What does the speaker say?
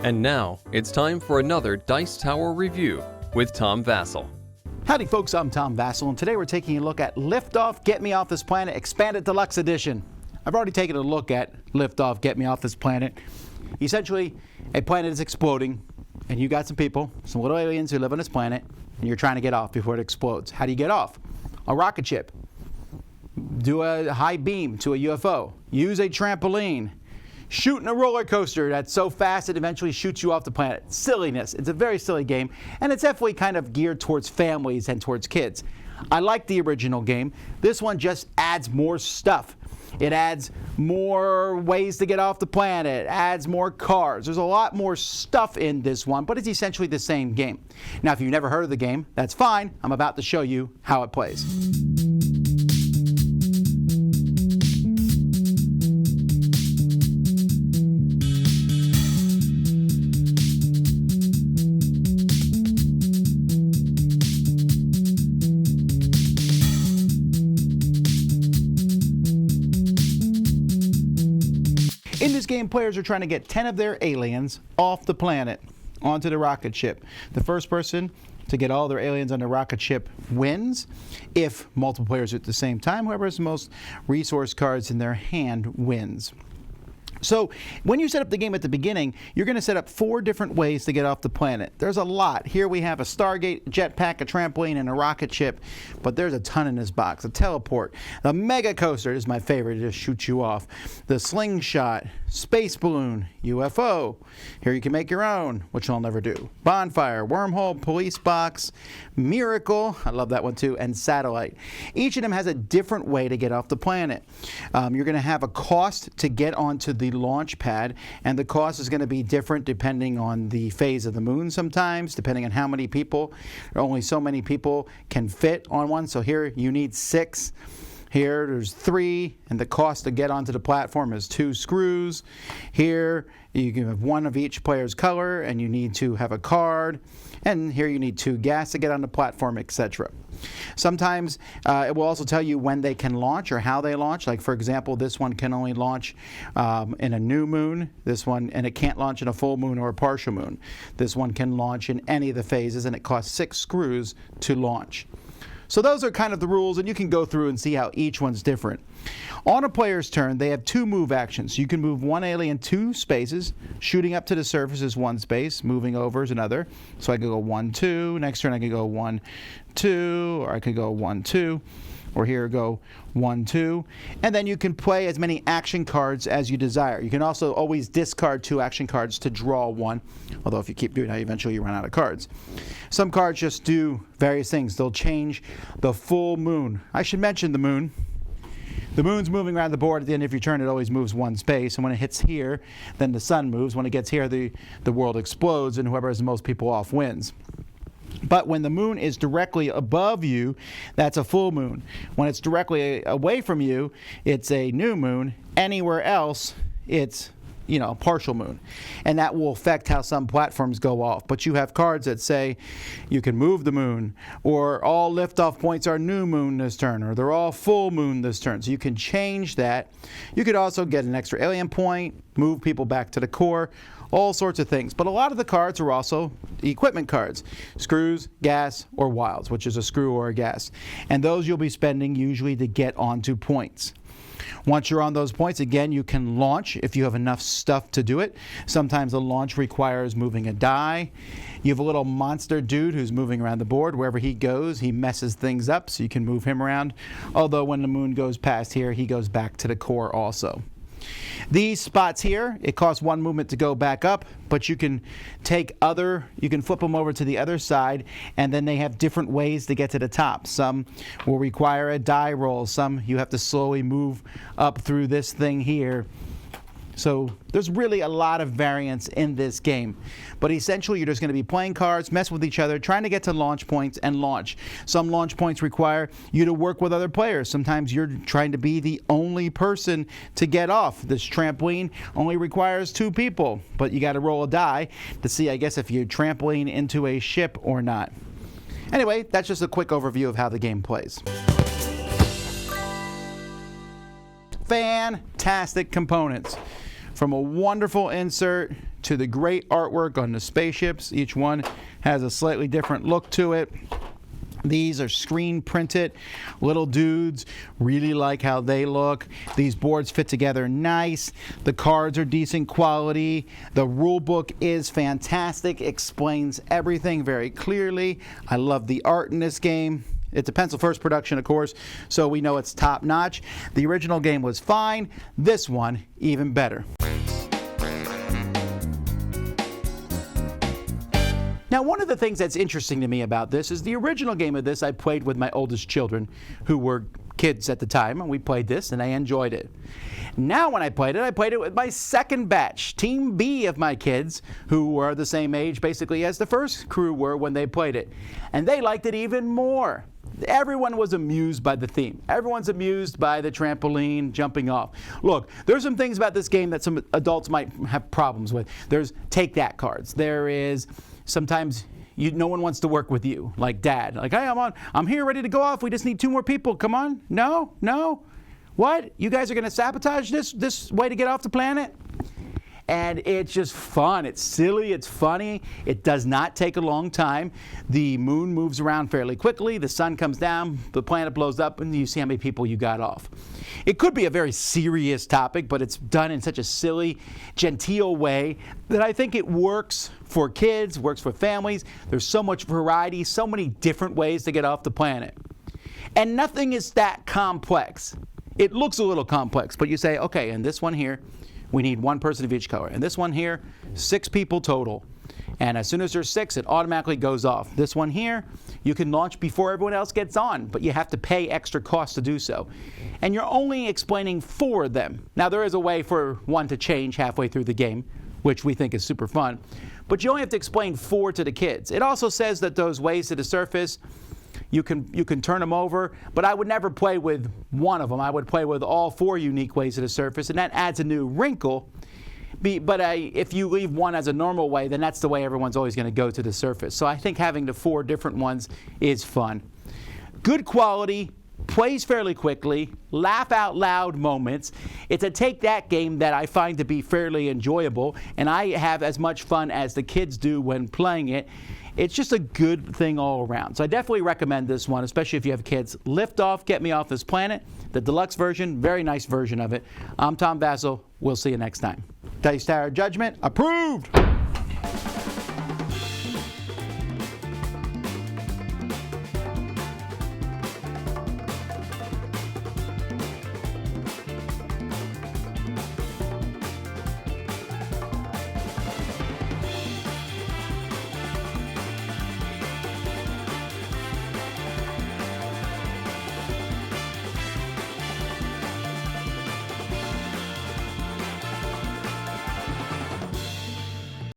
And now, it's time for another Dice Tower review with Tom Vasel. Howdy folks, I'm Tom Vasel, and today we're taking a look at Liftoff, Get Me Off This Planet, Expanded Deluxe Edition. I've already taken a look at Liftoff, Get Me Off This Planet. Essentially, a planet is exploding, and you got some people, some little aliens who live on this planet, and you're trying to get off before it explodes. How do you get off? A rocket ship. Do a high beam to a UFO. Use a trampoline. Shooting a roller coaster that's so fast it eventually shoots you off the planet. Silliness. It's a very silly game, and it's definitely kind of geared towards families and towards kids. I like the original game. This one just adds more stuff. It adds more ways to get off the planet, adds more cars. There's a lot more stuff in this one, but it's essentially the same game. Now, if you've never heard of the game, that's fine. I'm about to show you how it plays. In this game, players are trying to get 10 of their aliens off the planet onto the rocket ship. The first person to get all their aliens on the rocket ship wins. If multiple players at the same time, whoever has the most resource cards in their hand wins. So when you set up the game at the beginning, you're going to set up 4 different ways to get off the planet. There's a lot. Here we have a Stargate, jetpack, a trampoline, and a rocket ship, but there's a ton in this box. A teleport, the mega coaster is my favorite to just shoot you off. The slingshot, space balloon, UFO. Here you can make your own, which I'll never do. Bonfire, wormhole, police box, miracle, I love that one too, and satellite. Each of them has a different way to get off the planet. You're going to have a cost to get onto the launch pad, and the cost is going to be different depending on the phase of the moon sometimes, depending on how many people. Only so many people can fit on one, so here you need 6. Here there's 3, and the cost to get onto the platform is 2 screws. Here you can have 1 of each player's color, and you need to have a card. And here you need 2 gas to get on the platform, etc. Sometimes it will also tell you when they can launch or how they launch. Like for example, this one can only launch in a new moon. This one, and it can't launch in a full moon or a partial moon. This one can launch in any of the phases, and it costs 6 screws to launch. So those are kind of the rules, and you can go through and see how each one's different. On a player's turn, they have 2 move actions. You can move 1 alien 2 spaces. Shooting up to the surface is 1 space. Moving over is another. So I could go 1, 2. Next turn I could go 1, 2. Or I could go 1, 2. Or here go 1, 2. And then you can play as many action cards as you desire. You can also always discard 2 action cards to draw 1. Although if you keep doing that, eventually you run out of cards. Some cards just do various things. They'll change the full moon. I should mention the moon. The moon's moving around the board. At the end of your turn, it always moves 1 space. And when it hits here, then the sun moves. When it gets here, the world explodes, and whoever has the most people off wins. But when the moon is directly above you, that's a full moon. When it's directly away from you, it's a new moon. Anywhere else, it's partial moon. And that will affect how some platforms go off. But you have cards that say you can move the moon, or all liftoff points are new moon this turn, or they're all full moon this turn. So you can change that. You could also get an extra alien point, move people back to the core, all sorts of things. But a lot of the cards are also equipment cards. Screws, gas, or wilds, which is a screw or a gas. And those you'll be spending usually to get onto points. Once you're on those points, again, you can launch if you have enough stuff to do it. Sometimes the launch requires moving a die. You have a little monster dude who's moving around the board. Wherever he goes, he messes things up, so you can move him around. Although when the moon goes past here, he goes back to the core also. These spots here, it costs 1 movement to go back up, but you can you can flip them over to the other side, and then they have different ways to get to the top. Some will require a die roll. Some you have to slowly move up through this thing here. So there's really a lot of variance in this game. But essentially, you're just going to be playing cards, mess with each other, trying to get to launch points and launch. Some launch points require you to work with other players. Sometimes you're trying to be the only person to get off. This trampoline only requires 2 people, but you got to roll a die to see, I guess, if you trampoline into a ship or not. Anyway, that's just a quick overview of how the game plays. Fantastic components. From a wonderful insert to the great artwork on the spaceships. Each one has a slightly different look to it. These are screen printed little dudes. Really like how they look. These boards fit together nice. The cards are decent quality. The rule book is fantastic. Explains everything very clearly. I love the art in this game. It's a pencil first production, of course, so we know it's top notch. The original game was fine. This one, even better. Now, one of the things that's interesting to me about this is the original game of this I played with my oldest children, who were kids at the time, and we played this, and I enjoyed it. Now, when I played it with my second batch, Team B of my kids, who were the same age, basically, as the first crew were when they played it. And they liked it even more. Everyone was amused by the theme. Everyone's amused by the trampoline jumping off. Look, there's some things about this game that some adults might have problems with. There's take that cards. There is sometimes no one wants to work with you, like Dad. Like, hey, I'm here ready to go off. We just need 2 more people. Come on. No. What? You guys are going to sabotage this way to get off the planet? And it's just fun. It's silly. It's funny. It does not take a long time. The moon moves around fairly quickly. The sun comes down. The planet blows up, and you see how many people you got off. It could be a very serious topic, but it's done in such a silly, genteel way that I think it works for kids, works for families. There's so much variety, so many different ways to get off the planet. And nothing is that complex. It looks a little complex, but you say, okay, and this one here, we need 1 person of each color. And this one here, 6 people total. And as soon as there's 6, it automatically goes off. This one here, you can launch before everyone else gets on, but you have to pay extra costs to do so. And you're only explaining 4 of them. Now, there is a way for one to change halfway through the game, which we think is super fun. But you only have to explain 4 to the kids. It also says that those ways to the surface, you can turn them over, but I would never play with one of them. I would play with all 4 unique ways to the surface, and that adds a new wrinkle. But if you leave one as a normal way, then that's the way everyone's always going to go to the surface. So I think having the 4 different ones is fun. Good quality, plays fairly quickly, laugh out loud moments. It's a take that game that I find to be fairly enjoyable, and I have as much fun as the kids do when playing it. It's just a good thing all around. So I definitely recommend this one, especially if you have kids. Lift Off, Get Me Off This Planet, the deluxe version, very nice version of it. I'm Tom Vasel. We'll see you next time. Dice Tower Judgment approved.